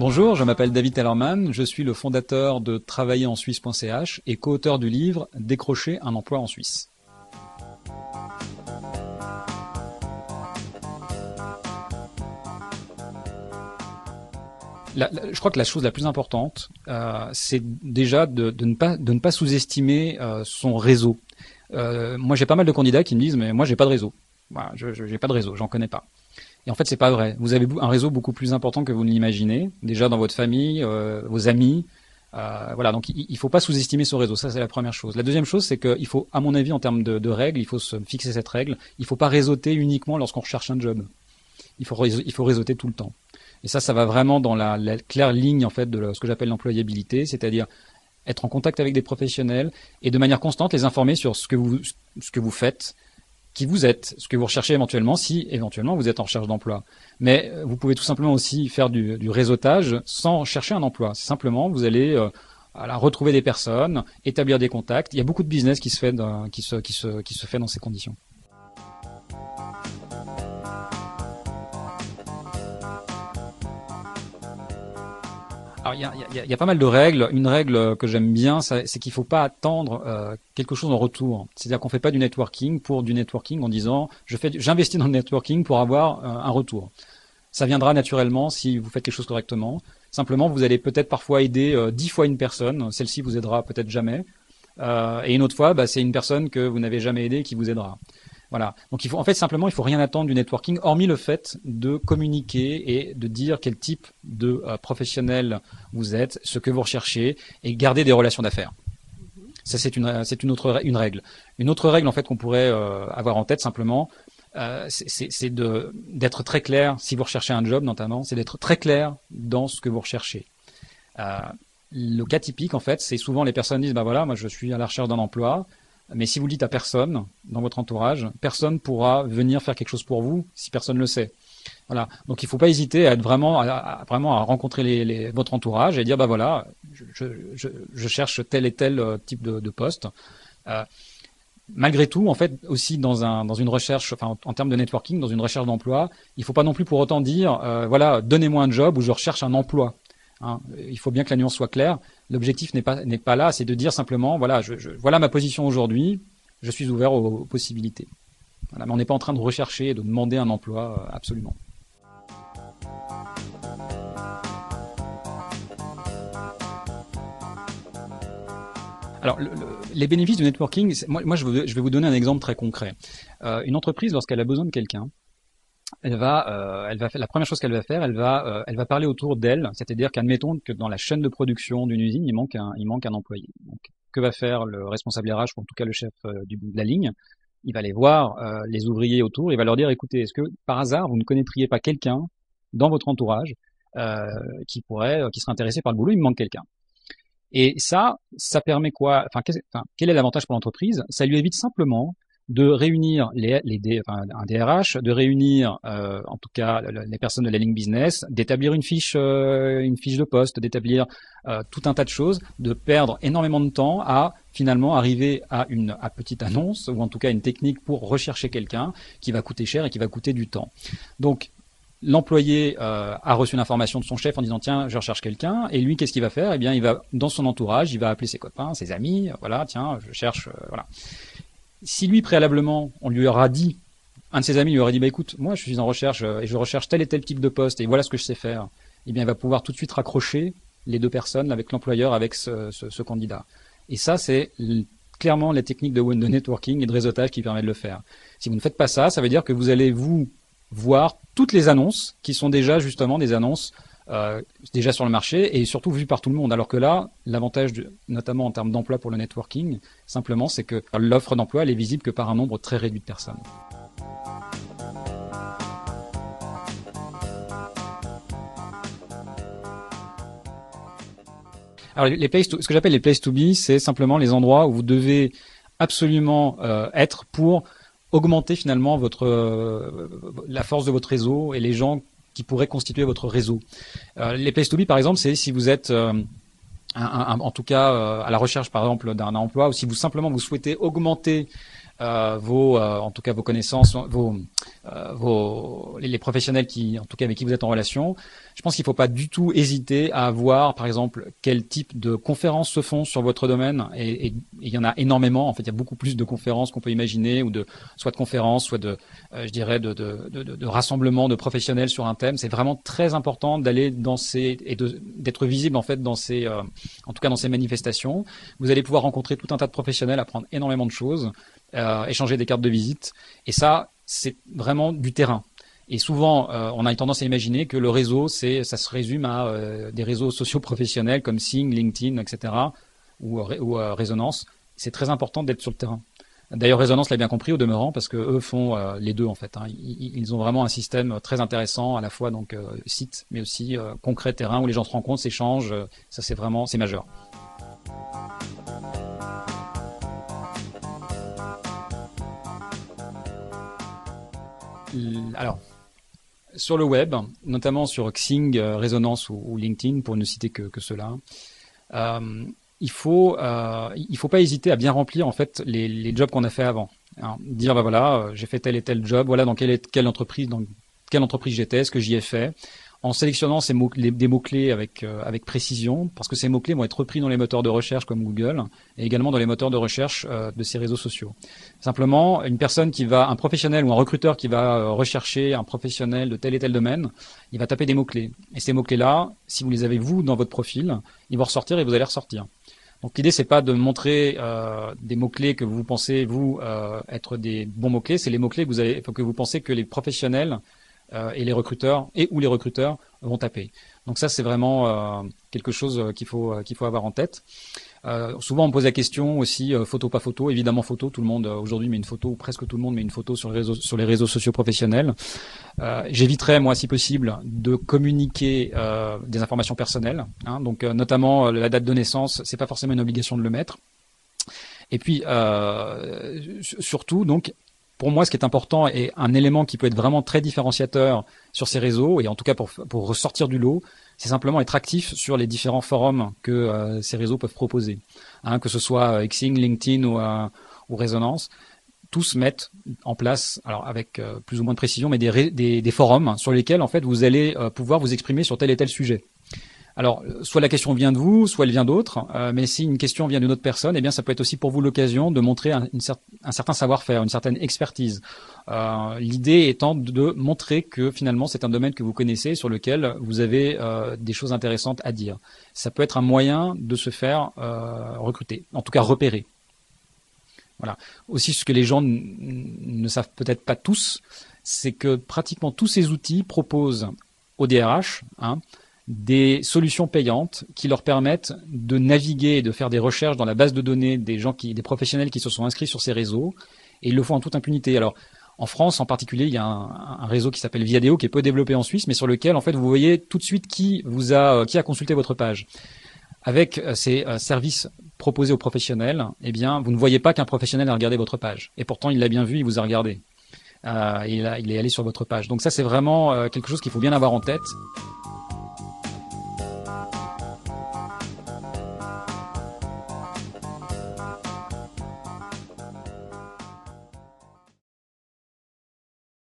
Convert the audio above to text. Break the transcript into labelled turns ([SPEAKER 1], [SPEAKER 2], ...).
[SPEAKER 1] Bonjour, je m'appelle David Tellerman, je suis le fondateur de travaillerensuisse.ch et co-auteur du livre Décrocher un emploi en Suisse. Je crois que la chose la plus importante, c'est déjà de ne pas sous-estimer son réseau. Moi, j'ai pas mal de candidats qui me disent, mais moi, j'ai pas de réseau. Voilà, j'ai pas de réseau, j'en connais pas. Et en fait, c'est pas vrai. Vous avez un réseau beaucoup plus important que vous ne l'imaginez. Déjà dans votre famille, vos amis. Voilà, donc il faut pas sous-estimer ce réseau. Ça, c'est la première chose. La deuxième chose, c'est qu'il faut, à mon avis, en termes de règles, il faut se fixer cette règle. Il faut pas réseauter uniquement lorsqu'on recherche un job. Il faut réseauter tout le temps. Et ça va vraiment dans la claire ligne en fait de ce que j'appelle l'employabilité, c'est-à-dire être en contact avec des professionnels et de manière constante les informer sur ce que vous faites, qui vous êtes, ce que vous recherchez éventuellement, si éventuellement vous êtes en recherche d'emploi. Mais vous pouvez tout simplement aussi faire du réseautage sans chercher un emploi. C'est simplement, vous allez retrouver des personnes, établir des contacts. Il y a beaucoup de business qui se fait dans ces conditions. Alors il y a pas mal de règles. Une règle que j'aime bien, c'est qu'il faut pas attendre quelque chose en retour. C'est-à-dire qu'on fait pas du networking pour du networking en disant j'investis dans le networking pour avoir un retour. Ça viendra naturellement si vous faites quelque chose correctement. Simplement, vous allez peut-être parfois aider 10 fois une personne. Celle-ci vous aidera peut-être jamais. Et une autre fois, c'est une personne que vous n'avez jamais aidée qui vous aidera. Voilà. Donc il faut rien attendre du networking, hormis le fait de communiquer et de dire quel type de professionnel vous êtes, ce que vous recherchez, et garder des relations d'affaires. Ça, c'est une règle. Une autre règle en fait qu'on pourrait avoir en tête simplement, c'est d'être très clair. Si vous recherchez un job, notamment, c'est d'être très clair dans ce que vous recherchez. Le cas typique, en fait, c'est souvent les personnes disent voilà, moi je suis à la recherche d'un emploi. Mais si vous le dites à personne dans votre entourage, personne pourra venir faire quelque chose pour vous si personne le sait. Voilà. Donc il ne faut pas hésiter à être vraiment à rencontrer votre entourage et dire voilà, je cherche tel et tel type de poste. Malgré tout, en fait, aussi dans une recherche, en termes de networking, dans une recherche d'emploi, il ne faut pas non plus pour autant dire voilà, donnez-moi un job ou je recherche un emploi. Il faut bien que la nuance soit claire. L'objectif n'est pas là, c'est de dire simplement voilà, voilà ma position aujourd'hui, je suis ouvert aux possibilités. Voilà, mais on n'est pas en train de rechercher et de demander un emploi absolument. Alors, les bénéfices du networking, moi je vais vous donner un exemple très concret. Une entreprise, lorsqu'elle a besoin de quelqu'un, la première chose qu'elle va faire, elle va parler autour d'elle, c'est-à-dire qu'admettons que dans la chaîne de production d'une usine, il manque un employé. Donc, que va faire le responsable RH, ou en tout cas le chef de la ligne? Il va aller voir les ouvriers autour, il va leur dire écoutez, est-ce que par hasard vous ne connaîtriez pas quelqu'un dans votre entourage qui serait intéressé par le boulot? Il me manque quelqu'un. Et ça permet quoi? Quel est l'avantage pour l'entreprise? Ça lui évite simplement de réunir un DRH, de réunir en tout cas les personnes de la ligne business, d'établir une fiche de poste, d'établir tout un tas de choses, de perdre énormément de temps à finalement arriver à une petite annonce ou en tout cas une technique pour rechercher quelqu'un qui va coûter cher et qui va coûter du temps. Donc l'employé a reçu l'information de son chef en disant tiens je recherche quelqu'un et lui qu'est-ce qu'il va faire? Eh bien il va dans son entourage, il va appeler ses copains, ses amis, voilà tiens je cherche voilà. Si lui préalablement on lui aura dit, un de ses amis lui aurait dit écoute moi je suis en recherche et je recherche tel et tel type de poste et voilà ce que je sais faire, eh bien il va pouvoir tout de suite raccrocher les deux personnes avec l'employeur, avec ce candidat. Et ça c'est clairement les techniques de networking et de réseautage qui permettent de le faire. Si vous ne faites pas ça, ça veut dire que vous allez voir toutes les annonces qui sont déjà justement des annonces déjà sur le marché et surtout vues par tout le monde. Alors que là, l'avantage, notamment en termes d'emploi pour le networking, simplement, c'est que l'offre d'emploi elle est visible que par un nombre très réduit de personnes. Alors ce que j'appelle les places to be, c'est simplement les endroits où vous devez absolument être pour augmenter finalement la force de votre réseau et les gens qui pourraient constituer votre réseau. Les places to be, par exemple, c'est si vous êtes en tout cas à la recherche, par exemple, d'un emploi, ou si vous simplement vous souhaitez augmenter en tout cas vos connaissances, les professionnels en tout cas avec qui vous êtes en relation. Je pense qu'il ne faut pas du tout hésiter à voir, par exemple, quel type de conférences se font sur votre domaine. Et il y en a énormément. En fait, il y a beaucoup plus de conférences qu'on peut imaginer, ou soit de conférences, soit je dirais, de rassemblements de professionnels sur un thème. C'est vraiment très important d'aller d'être visible en fait en tout cas dans ces manifestations. Vous allez pouvoir rencontrer tout un tas de professionnels, apprendre énormément de choses, échanger des cartes de visite. Et ça, c'est vraiment du terrain. Et souvent, on a tendance à imaginer que le réseau, ça se résume à des réseaux sociaux professionnels comme Xing, LinkedIn, etc. ou Résonance. C'est très important d'être sur le terrain. D'ailleurs, Résonance l'a bien compris au demeurant, parce que eux font les deux en fait. Hein. Ils ont vraiment un système très intéressant, à la fois donc site, mais aussi concret terrain où les gens se rencontrent, s'échangent. Ça, c'est majeur. Alors, sur le web, notamment sur Xing, Résonance ou LinkedIn, pour ne citer que ceux-là, il faut pas hésiter à bien remplir en fait les jobs qu'on a fait avant. Hein, dire bah voilà, j'ai fait tel et tel job, voilà dans quelle entreprise j'étais, ce que j'y ai fait, en sélectionnant des mots-clés avec précision, parce que ces mots-clés vont être repris dans les moteurs de recherche comme Google et également dans les moteurs de recherche de ces réseaux sociaux. Simplement, un professionnel ou un recruteur qui va rechercher un professionnel de tel et tel domaine, il va taper des mots-clés. Et ces mots-clés-là, si vous les avez vous dans votre profil, ils vont ressortir et vous allez ressortir. Donc l'idée, c'est pas de montrer des mots-clés que vous pensez être des bons mots-clés, c'est les mots-clés que vous pensez que les professionnels et les recruteurs vont taper. Donc ça, c'est vraiment quelque chose qu'il faut avoir en tête. Souvent, on me pose la question aussi, photo, pas photo. Évidemment, photo. Tout le monde aujourd'hui met une photo, ou presque tout le monde met une photo sur les réseaux sociaux professionnels. J'éviterais, moi, si possible, de communiquer des informations personnelles. Hein, donc, notamment la date de naissance, c'est pas forcément une obligation de le mettre. Et puis, surtout, donc, pour moi, ce qui est important et un élément qui peut être vraiment très différenciateur sur ces réseaux, et en tout cas pour ressortir du lot, c'est simplement être actif sur les différents forums que ces réseaux peuvent proposer. Hein, que ce soit Xing, LinkedIn ou Résonance, tous mettent en place, alors avec plus ou moins de précision, mais des forums sur lesquels en fait vous allez pouvoir vous exprimer sur tel et tel sujet. Alors, soit la question vient de vous, soit elle vient d'autres, mais si une question vient d'une autre personne, eh bien, ça peut être aussi pour vous l'occasion de montrer un certain savoir-faire, une certaine expertise. L'idée étant de montrer que finalement, c'est un domaine que vous connaissez, sur lequel vous avez des choses intéressantes à dire. Ça peut être un moyen de se faire recruter, en tout cas repérer. Voilà. Aussi, ce que les gens ne savent peut-être pas tous, c'est que pratiquement tous ces outils proposent au DRH, des solutions payantes qui leur permettent de naviguer et de faire des recherches dans la base de données des professionnels qui se sont inscrits sur ces réseaux, et ils le font en toute impunité. Alors, en France en particulier, il y a un réseau qui s'appelle Viadeo, qui est peu développé en Suisse, mais sur lequel en fait vous voyez tout de suite qui a consulté votre page. Avec ces services proposés aux professionnels, eh bien, vous ne voyez pas qu'un professionnel a regardé votre page, et pourtant il l'a bien vu, il vous a regardé. Il est allé sur votre page. Donc ça, c'est vraiment quelque chose qu'il faut bien avoir en tête.